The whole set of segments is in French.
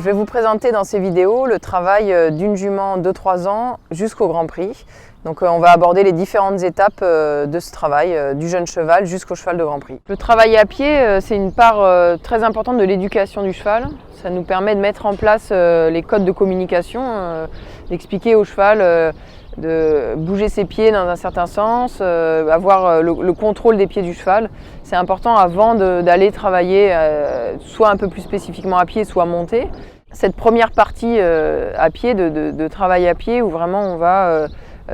Je vais vous présenter dans ces vidéos le travail d'une jument de 3 ans jusqu'au Grand Prix. Donc on va aborder les différentes étapes de ce travail, du jeune cheval jusqu'au cheval de Grand Prix. Le travail à pied, c'est une part très importante de l'éducation du cheval. Ça nous permet de mettre en place les codes de communication, d'expliquer au cheval de bouger ses pieds dans un certain sens, avoir le contrôle des pieds du cheval. C'est important avant d'aller travailler soit un peu plus spécifiquement à pied, soit monter. Cette première partie à pied, de travail à pied, où vraiment on va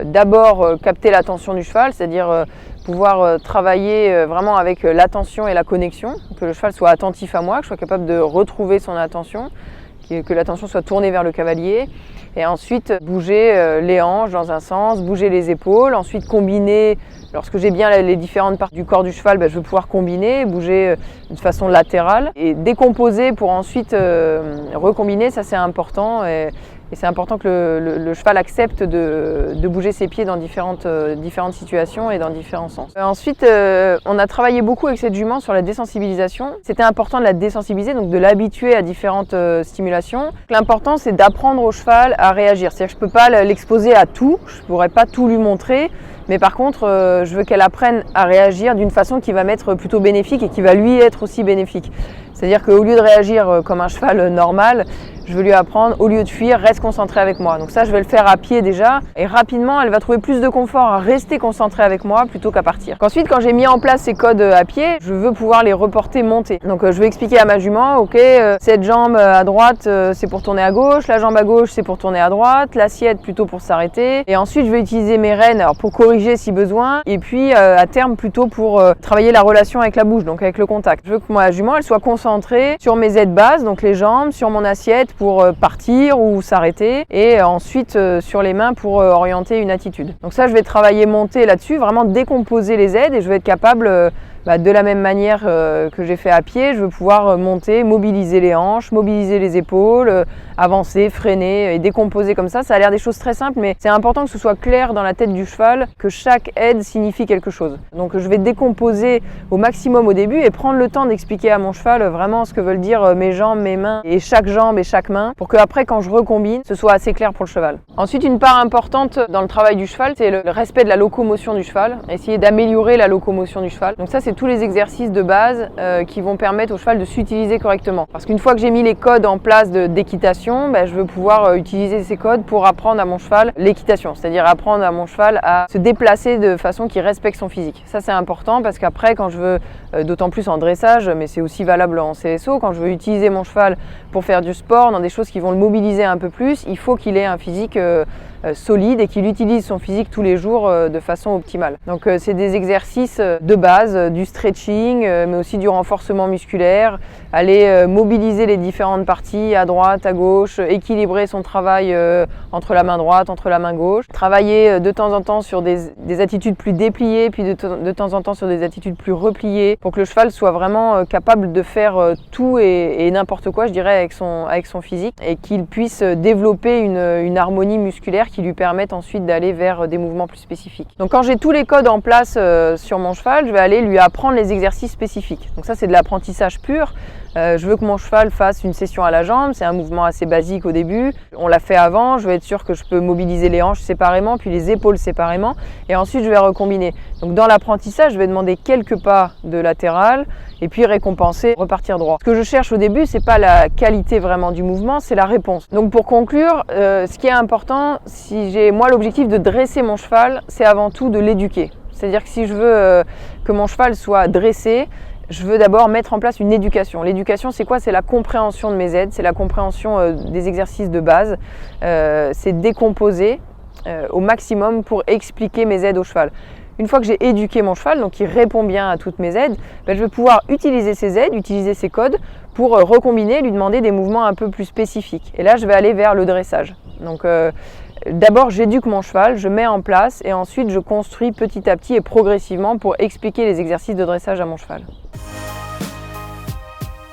d'abord capter l'attention du cheval, c'est-à-dire pouvoir travailler vraiment avec l'attention et la connexion, que le cheval soit attentif à moi, que je sois capable de retrouver son attention, que l'attention soit tournée vers le cavalier. Et ensuite bouger les hanches dans un sens, bouger les épaules, ensuite combiner. Lorsque j'ai bien les différentes parties du corps du cheval, je vais pouvoir combiner, bouger de façon latérale et décomposer pour ensuite recombiner, ça c'est important. Et c'est important que le cheval accepte de bouger ses pieds dans différentes situations et dans différents sens. Ensuite, on a travaillé beaucoup avec cette jument sur la désensibilisation. C'était important de la désensibiliser, donc de l'habituer à différentes stimulations. L'important, c'est d'apprendre au cheval à réagir. C'est-à-dire que je ne peux pas l'exposer à tout, je ne pourrais pas tout lui montrer. Mais par contre, je veux qu'elle apprenne à réagir d'une façon qui va m'être plutôt bénéfique et qui va lui être aussi bénéfique. C'est-à-dire qu'au lieu de réagir comme un cheval normal, je veux lui apprendre, au lieu de fuir, reste concentré avec moi. Donc ça, je vais le faire à pied déjà. Et rapidement, elle va trouver plus de confort à rester concentrée avec moi plutôt qu'à partir. Ensuite, quand j'ai mis en place ces codes à pied, je veux pouvoir les reporter, monter. Donc je vais expliquer à ma jument, ok, cette jambe à droite, c'est pour tourner à gauche. La jambe à gauche, c'est pour tourner à droite. L'assiette, plutôt pour s'arrêter. Et ensuite, je vais utiliser mes rênes pour corriger si besoin. Et puis, à terme, plutôt pour travailler la relation avec la bouche, donc avec le contact. Je veux que ma jument, elle soit concentrée sur mes aides bases, donc les jambes, sur mon assiette pour partir ou s'arrêter, et ensuite sur les mains pour orienter une attitude. Donc ça, je vais travailler monter là-dessus, vraiment décomposer les aides, et je vais être capable de la même manière que j'ai fait à pied, je veux pouvoir monter, mobiliser les hanches, mobiliser les épaules, avancer, freiner et décomposer comme ça. Ça a l'air des choses très simples, mais c'est important que ce soit clair dans la tête du cheval que chaque aide signifie quelque chose. Donc je vais décomposer au maximum au début et prendre le temps d'expliquer à mon cheval vraiment ce que veulent dire mes jambes, mes mains et chaque jambe et chaque main, pour qu'après, quand je recombine, ce soit assez clair pour le cheval. Ensuite, une part importante dans le travail du cheval, c'est le respect de la locomotion du cheval, essayer d'améliorer la locomotion du cheval. Donc ça, c'est tous les exercices de base qui vont permettre au cheval de s'utiliser correctement. Parce qu'une fois que j'ai mis les codes en place d'équitation, je veux pouvoir utiliser ces codes pour apprendre à mon cheval l'équitation, c'est-à-dire apprendre à mon cheval à se déplacer de façon qui respecte son physique. Ça, c'est important parce qu'après, quand je veux, d'autant plus en dressage, mais c'est aussi valable en CSO, quand je veux utiliser mon cheval pour faire du sport, dans des choses qui vont le mobiliser un peu plus, il faut qu'il ait un physique solide et qu'il utilise son physique tous les jours de façon optimale. Donc c'est des exercices de base, du stretching, mais aussi du renforcement musculaire, aller mobiliser les différentes parties à droite, à gauche, équilibrer son travail entre la main droite, entre la main gauche, travailler de temps en temps sur des attitudes plus dépliées, puis de temps en temps sur des attitudes plus repliées, pour que le cheval soit vraiment capable de faire tout et n'importe quoi, je dirais, avec son physique, et qu'il puisse développer une harmonie musculaire qui lui permettent ensuite d'aller vers des mouvements plus spécifiques. Donc quand j'ai tous les codes en place sur mon cheval, je vais aller lui apprendre les exercices spécifiques. Donc ça, c'est de l'apprentissage pur. Je veux que mon cheval fasse une session à la jambe, c'est un mouvement assez basique au début. On l'a fait avant, je veux être sûr que je peux mobiliser les hanches séparément, puis les épaules séparément, et ensuite je vais recombiner. Donc dans l'apprentissage, je vais demander quelques pas de latéral, et puis récompenser, repartir droit. Ce que je cherche au début, c'est pas la qualité vraiment du mouvement, c'est la réponse. Donc pour conclure, ce qui est important, si j'ai moi l'objectif de dresser mon cheval, c'est avant tout de l'éduquer. C'est-à-dire que si je veux que mon cheval soit dressé, je veux d'abord mettre en place une éducation. L'éducation, c'est quoi? C'est la compréhension de mes aides, c'est la compréhension des exercices de base, c'est décomposer au maximum pour expliquer mes aides au cheval. Une fois que j'ai éduqué mon cheval, donc il répond bien à toutes mes aides, je vais pouvoir utiliser ces aides, utiliser ces codes pour recombiner, lui demander des mouvements un peu plus spécifiques. Et là, je vais aller vers le dressage. Donc d'abord, j'éduque mon cheval, je mets en place et ensuite je construis petit à petit et progressivement pour expliquer les exercices de dressage à mon cheval.